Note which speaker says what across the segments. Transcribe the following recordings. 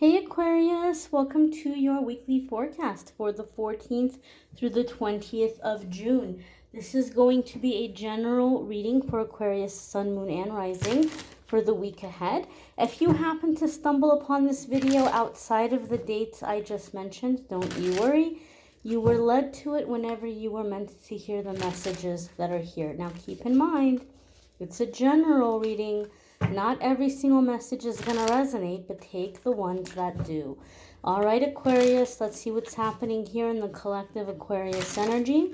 Speaker 1: Hey Aquarius, welcome to your weekly forecast for the 14th through the 20th of June. This is going to be a general reading for Aquarius, Sun, Moon, and Rising for the week ahead. If you happen to stumble upon this video outside of the dates I just mentioned, don't you worry. You were led to it whenever you were meant to hear the messages that are here. Now keep in mind, it's a general reading. Not every single message is going to resonate, but take the ones that do. All right, Aquarius, let's see what's happening here in the collective Aquarius energy.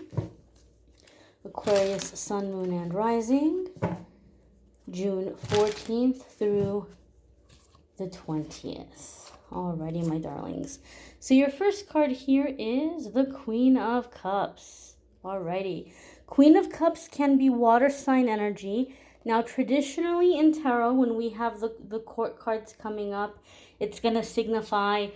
Speaker 1: Aquarius, Sun, Moon, and Rising, June 14th through the 20th. Alrighty, my darlings. So your first card here is the Queen of Cups. Alrighty. Queen of Cups can be water sign energy. Now, traditionally in tarot, when we have the court cards coming up, it's going to signify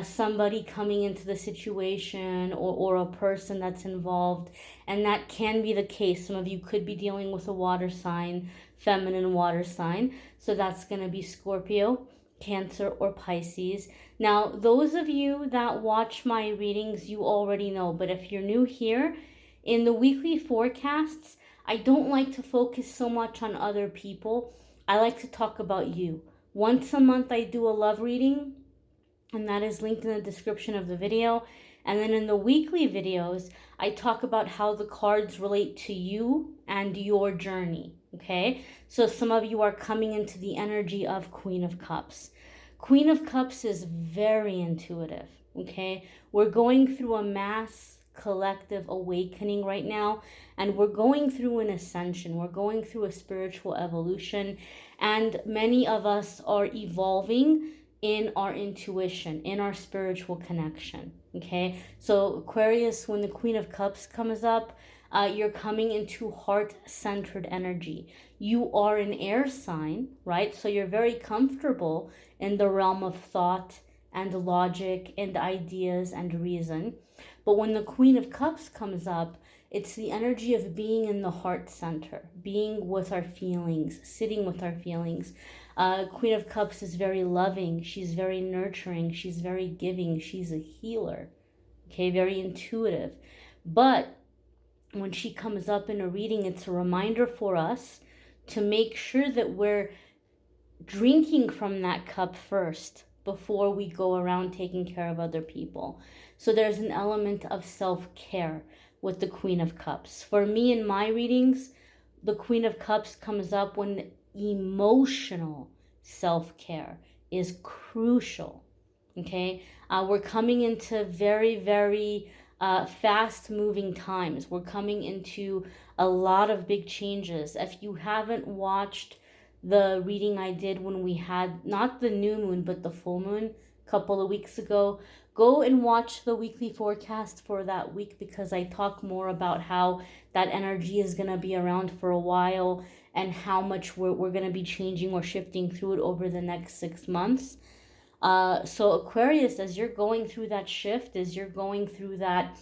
Speaker 1: somebody coming into the situation or a person that's involved. And that can be the case. Some of you could be dealing with a water sign, feminine water sign. So that's going to be Scorpio, Cancer, or Pisces. Now, those of you that watch my readings, you already know. But if you're new here, in the weekly forecasts, I don't like to focus so much on other people. I like to talk about you. Once a month, I do a love reading, and that is linked in the description of the video. And then in the weekly videos, I talk about how the cards relate to you and your journey, okay? So some of you are coming into the energy of Queen of Cups. Queen of Cups is very intuitive, okay? We're going through a mass collective awakening right now, and we're going through an ascension. We're going through a spiritual evolution, and many of us are evolving in our intuition, in our spiritual connection, okay? So Aquarius, when the Queen of Cups comes up, you're coming into heart-centered energy. You are an air sign, right? So you're very comfortable in the realm of thought and logic and ideas and reason. But when the Queen of Cups comes up, it's the energy of being in the heart center, being with our feelings, sitting with our feelings. Queen of Cups is very loving. She's very nurturing. She's very giving. She's a healer, okay, very intuitive. But when she comes up in a reading, it's a reminder for us to make sure that we're drinking from that cup first before we go around taking care of other people. So there's an element of self-care with the Queen of Cups. For me, in my readings, the Queen of Cups comes up when emotional self-care is crucial, okay? We're coming into very, very fast-moving times. We're coming into a lot of big changes. If you haven't watched the reading I did when we had not the new moon but the full moon a couple of weeks ago, go and watch the weekly forecast for that week, because I talk more about how that energy is going to be around for a while and how much we're going to be changing or shifting through it over the next 6 months. So Aquarius, as you're going through that shift, as you're going through that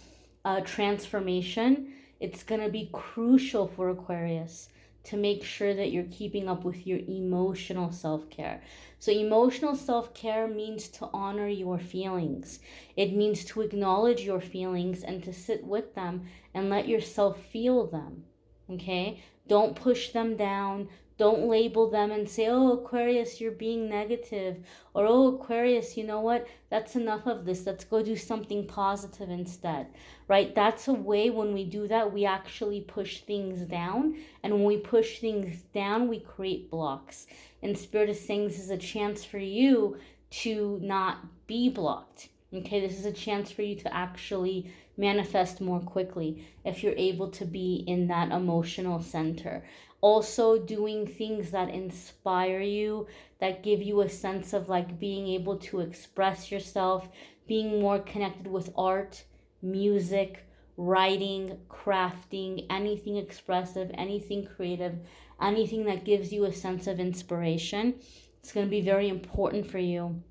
Speaker 1: transformation, it's going to be crucial for Aquarius to make sure that you're keeping up with your emotional self-care. So emotional self-care means to honor your feelings. It means to acknowledge your feelings and to sit with them and let yourself feel them, okay? Don't push them down. Don't label them and say, oh, Aquarius, you're being negative. Or, oh, Aquarius, you know what? That's enough of this. Let's go do something positive instead, right? That's a way when we do that, we actually push things down. And when we push things down, we create blocks. And Spirit is saying this is a chance for you to not be blocked. Okay, this is a chance for you to actually manifest more quickly if you're able to be in that emotional center. Also doing things that inspire you, that give you a sense of like being able to express yourself, being more connected with art, music, writing, crafting, anything expressive, anything creative, anything that gives you a sense of inspiration. It's going to be very important for you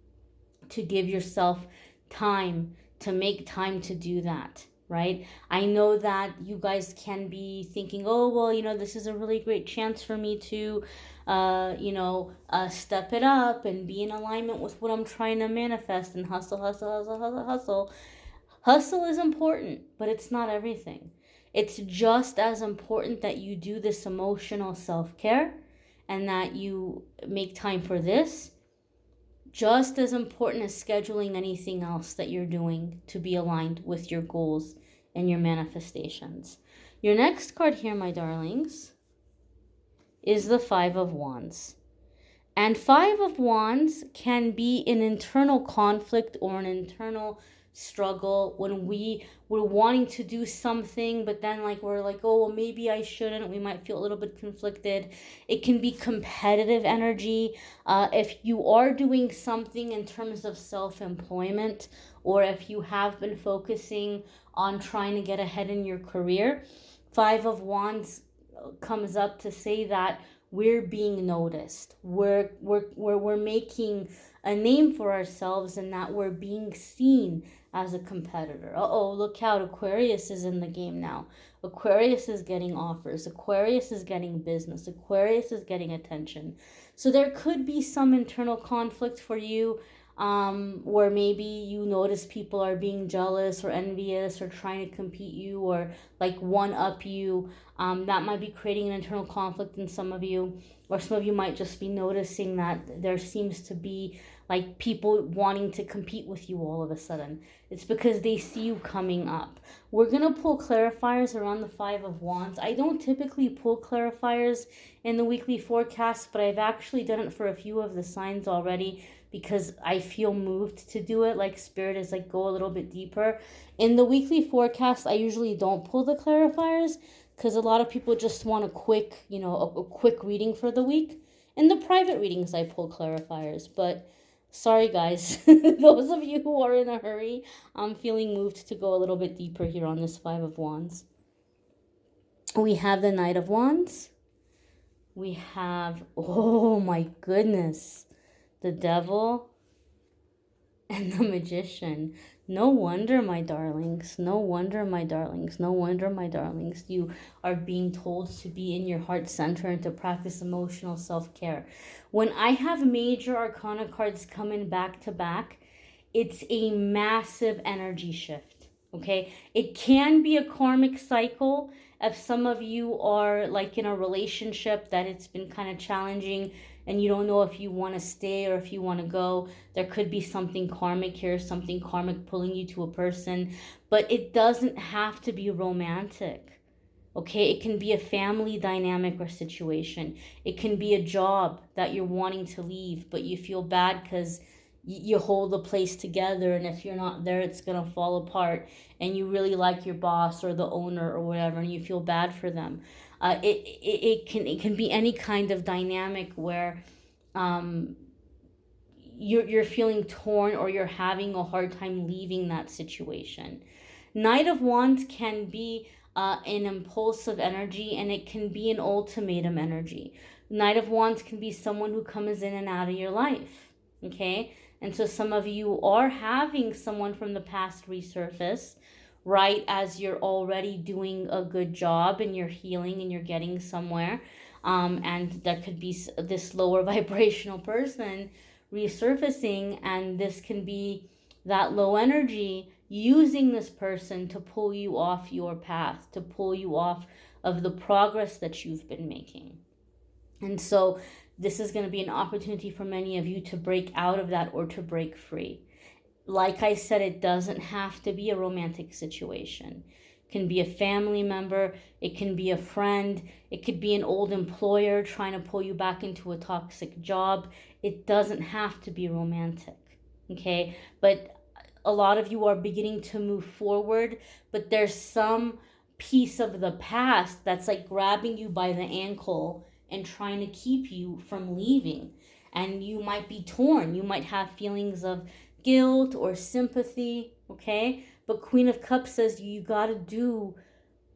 Speaker 1: to give yourself time, to make time to do that, right? I know that you guys can be thinking, oh, well, you know, this is a really great chance for me to step it up and be in alignment with what I'm trying to manifest and hustle, hustle, hustle, hustle, hustle. Hustle is important, but it's not everything. It's just as important that you do this emotional self-care and that you make time for this, just as important as scheduling anything else that you're doing to be aligned with your goals and your manifestations. Your next card here, my darlings, is the Five of Wands. And Five of Wands can be an internal conflict or an internal struggle when we're wanting to do something, but then we're like, oh, well, maybe I shouldn't. We might feel a little bit conflicted. It can be competitive energy. If you are doing something in terms of self-employment, or if you have been focusing on trying to get ahead in your career, Five of Wands comes up to say that we're being noticed. We're making a name for ourselves, and that we're being seen as a competitor. Look out, Aquarius is in the game now. Aquarius is getting offers. Aquarius is getting business. Aquarius is getting attention. So there could be some internal conflict for you, where maybe you notice people are being jealous or envious or trying to compete you or one up you. That might be creating an internal conflict in some of you, or some of you might just be noticing that there seems to be people wanting to compete with you all of a sudden. It's because they see you coming up. We're going to pull clarifiers around the Five of Wands. I don't typically pull clarifiers in the weekly forecast, but I've actually done it for a few of the signs already because I feel moved to do it. Spirit is go a little bit deeper. In the weekly forecast, I usually don't pull the clarifiers because a lot of people just want a quick reading for the week. In the private readings, I pull clarifiers, but sorry guys, those of you who are in a hurry, I'm feeling moved to go a little bit deeper here on this Five of Wands. We have the Knight of Wands. We have, oh my goodness, the Devil and the Magician. No wonder, my darlings. No wonder, my darlings. No wonder, my darlings. You are being told to be in your heart center and to practice emotional self-care. When I have major arcana cards coming back to back, it's a massive energy shift, okay? It can be a karmic cycle. If some of you are in a relationship that it's been kind of challenging and you don't know if you want to stay or if you want to go, there could be something karmic here, something karmic pulling you to a person, but it doesn't have to be romantic, okay? It can be a family dynamic or situation. It can be a job that you're wanting to leave, but you feel bad because you hold the place together, and if you're not there, it's going to fall apart, and you really like your boss or the owner or whatever, and you feel bad for them. It can be any kind of dynamic where you're feeling torn or you're having a hard time leaving that situation. Knight of Wands can be an impulsive energy, and it can be an ultimatum energy. Knight of Wands can be someone who comes in and out of your life, okay? And so some of you are having someone from the past resurface right as you're already doing a good job and you're healing and you're getting somewhere. And there could be this lower vibrational person resurfacing, and this can be that low energy using this person to pull you off your path, to pull you off of the progress that you've been making. And so this is going to be an opportunity for many of you to break out of that or to break free. Like I said, it doesn't have to be a romantic situation. It can be a family member. It can be a friend. It could be an old employer trying to pull you back into a toxic job. It doesn't have to be romantic, okay? But a lot of you are beginning to move forward, but there's some piece of the past that's grabbing you by the ankle and trying to keep you from leaving. And you might be torn. You might have feelings of guilt or sympathy, okay? But Queen of Cups says you got to do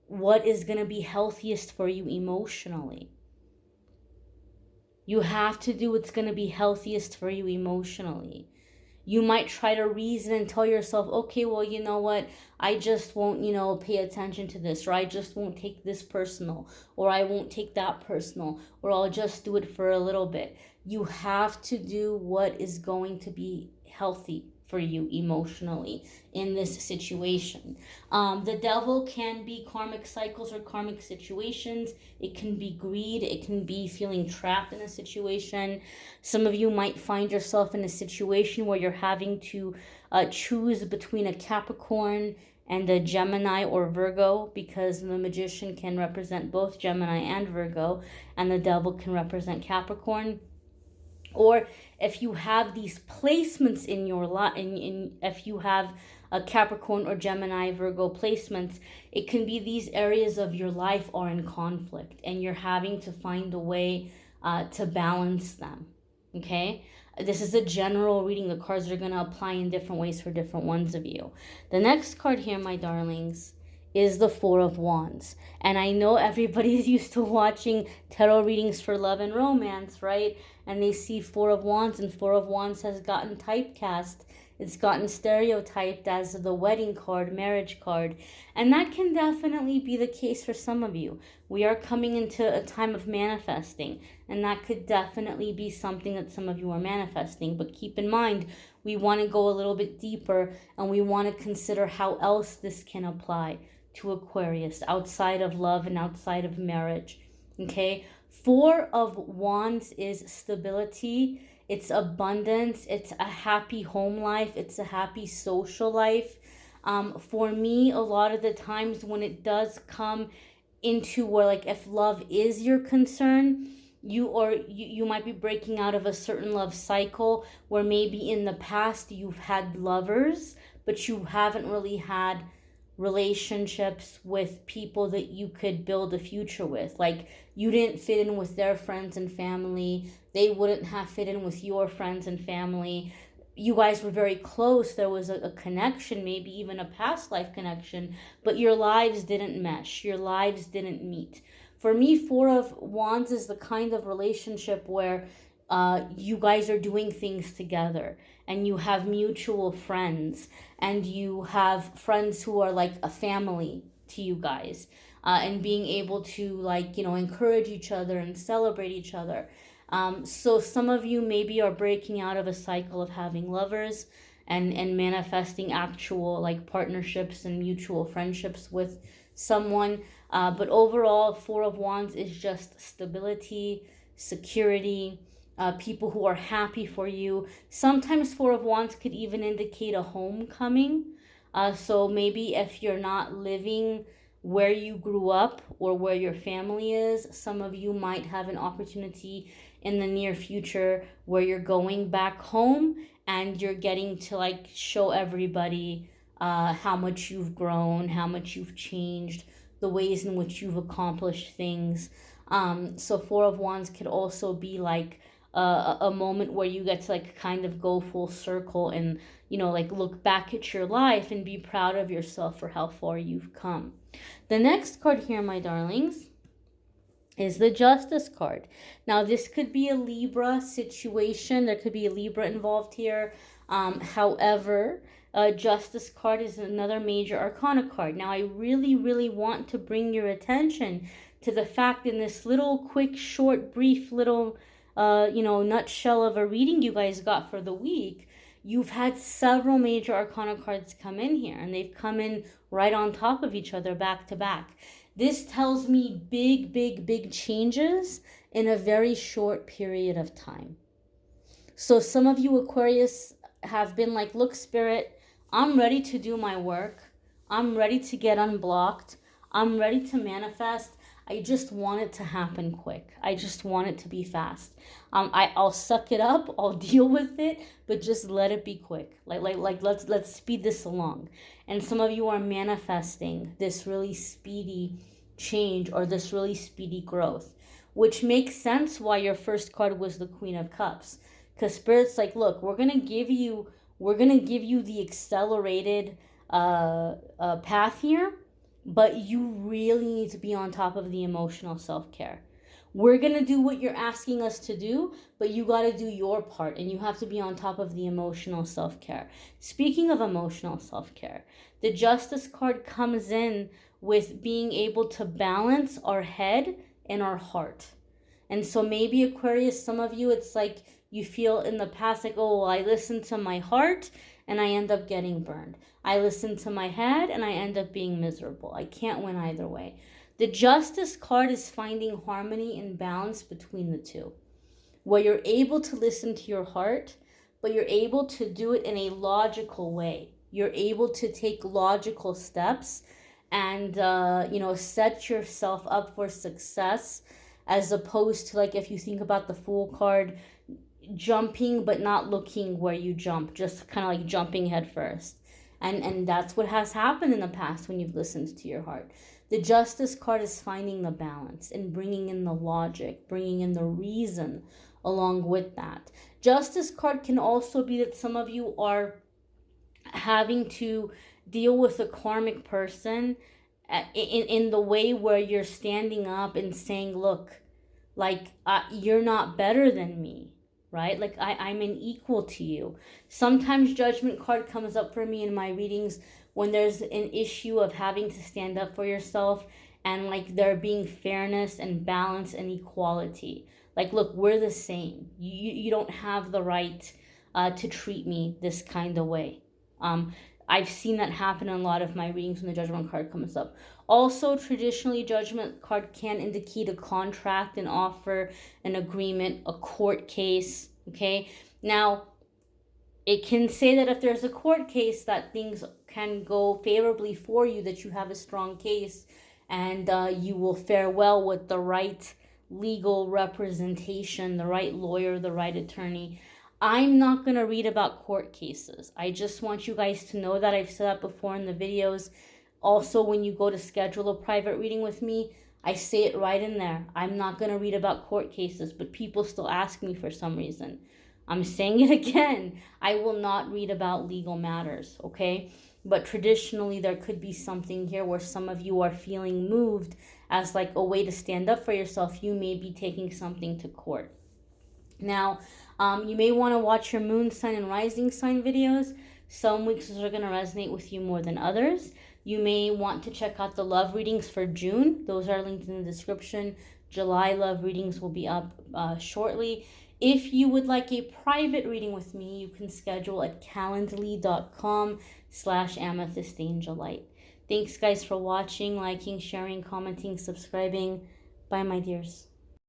Speaker 1: what is going to be healthiest for you emotionally. You have to do what's going to be healthiest for you emotionally. You might try to reason and tell yourself, okay, well, you know what? I just won't, pay attention to this, or I just won't take this personal, or I won't take that personal, or I'll just do it for a little bit. You have to do what is going to be healthy for you emotionally in this situation. The devil can be karmic cycles or karmic situations. It can be greed. It can be feeling trapped in a situation. Some of you might find yourself in a situation where you're having to choose between a Capricorn and a Gemini or Virgo, because the magician can represent both Gemini and Virgo, and the devil can represent Capricorn. Or if you have these placements in your life, if you have a Capricorn or Gemini, Virgo placements, it can be these areas of your life are in conflict, and you're having to find a way to balance them. Okay? This is a general reading. The cards are going to apply in different ways for different ones of you. The next card here, my darlings, is the Four of Wands. And I know everybody's used to watching tarot readings for love and romance, right? And they see Four of Wands, and Four of Wands has gotten typecast. It's gotten stereotyped as the wedding card, marriage card. And that can definitely be the case for some of you. We are coming into a time of manifesting, and that could definitely be something that some of you are manifesting. But keep in mind, we want to go a little bit deeper, and we want to consider how else this can apply to Aquarius outside of love and outside of marriage. Okay? Four of Wands is stability. It's abundance. It's a happy home life. It's a happy social life. For me, a lot of the times when it does come into where, like, if love is your concern, you might be breaking out of a certain love cycle where maybe in the past you've had lovers, but you haven't really had relationships with people that you could build a future with. Like, you didn't fit in with their friends and family. They wouldn't have fit in with your friends and family. You guys were very close. There was a connection, maybe even a past life connection, but your lives didn't mesh. Your lives didn't meet. For me, Four of Wands is the kind of relationship where you guys are doing things together, and you have mutual friends, and you have friends who are like a family to you guys, and being able to, like, encourage each other and celebrate each other. So some of you maybe are breaking out of a cycle of having lovers and manifesting actual, like, partnerships and mutual friendships with someone. But overall, Four of Wands is just stability, security, people who are happy for you. Sometimes Four of Wands could even indicate a homecoming. So maybe if you're not living where you grew up or where your family is, some of you might have an opportunity in the near future where you're going back home and you're getting to, like, show everybody how much you've grown, how much you've changed, the ways in which you've accomplished things. So Four of Wands could also be like a moment where you get to, like, kind of go full circle and, like, look back at your life and be proud of yourself for how far you've come. The next card here, my darlings, is the Justice card. Now, this could be a Libra situation. There could be a Libra involved here. However, Justice card is another major arcana card. Now, I really, really want to bring your attention to the fact in this little quick, short, brief little, nutshell of a reading you guys got for the week. You've had several major arcana cards come in here, and they've come in right on top of each other, back to back. This tells me big, big, big changes in a very short period of time. So some of you Aquarius have been like, look, Spirit, I'm ready to do my work. I'm ready to get unblocked. I'm ready to manifest. I just want it to happen quick. I just want it to be fast. I'll suck it up. I'll deal with it, but just let it be quick. Like let's speed this along. And some of you are manifesting this really speedy change or this really speedy growth, which makes sense why your first card was the Queen of Cups. Because Spirit's like, look, we're gonna give you the accelerated path here, but you really need to be on top of the emotional self-care. We're going to do what you're asking us to do, but you got to do your part, and you have to be on top of the emotional self-care. Speaking of emotional self-care, the Justice card comes in with being able to balance our head and our heart. And so maybe Aquarius, some of you, it's like you feel in the past like, oh, well, I listen to my heart and I end up getting burned. I listen to my head and I end up being miserable. I can't win either way. The Justice card is finding harmony and balance between the two, where you're able to listen to your heart, but you're able to do it in a logical way. You're able to take logical steps and, set yourself up for success, as opposed to, like, if you think about the Fool card, jumping but not looking where you jump, just kind of like jumping head first. And that's what has happened in the past when you've listened to your heart. The Justice card is finding the balance and bringing in the logic, bringing in the reason along with that. Justice card can also be that some of you are having to deal with a karmic person in the way where you're standing up and saying, look, like, you're not better than me, right? Like, I'm an equal to you. Sometimes Judgment card comes up for me in my readings when there's an issue of having to stand up for yourself, and like there being fairness and balance and equality. Like, look, we're the same. You don't have the right to treat me this kind of way. I've seen that happen in a lot of my readings when the Judgment card comes up. Also, traditionally, Judgment card can indicate a contract, an offer, an agreement, a court case, okay? Now, it can say that if there's a court case, that things can go favorably for you, that you have a strong case, and you will fare well with the right legal representation, the right lawyer, the right attorney. I'm not going to read about court cases. I just want you guys to know that. I've said that before in the videos. Also, when you go to schedule a private reading with me, I say it right in there. I'm not going to read about court cases, but people still ask me for some reason. I'm saying it again. I will not read about legal matters, okay? But traditionally, there could be something here where some of you are feeling moved as like a way to stand up for yourself. You may be taking something to court. Now, you may want to watch your moon sign and rising sign videos. Some weeks are going to resonate with you more than others. You may want to check out the love readings for June. Those are linked in the description. July love readings will be up shortly. If you would like a private reading with me, you can schedule at calendly.com/amethystangelite. Thanks, guys, for watching, liking, sharing, commenting, subscribing. Bye, my dears.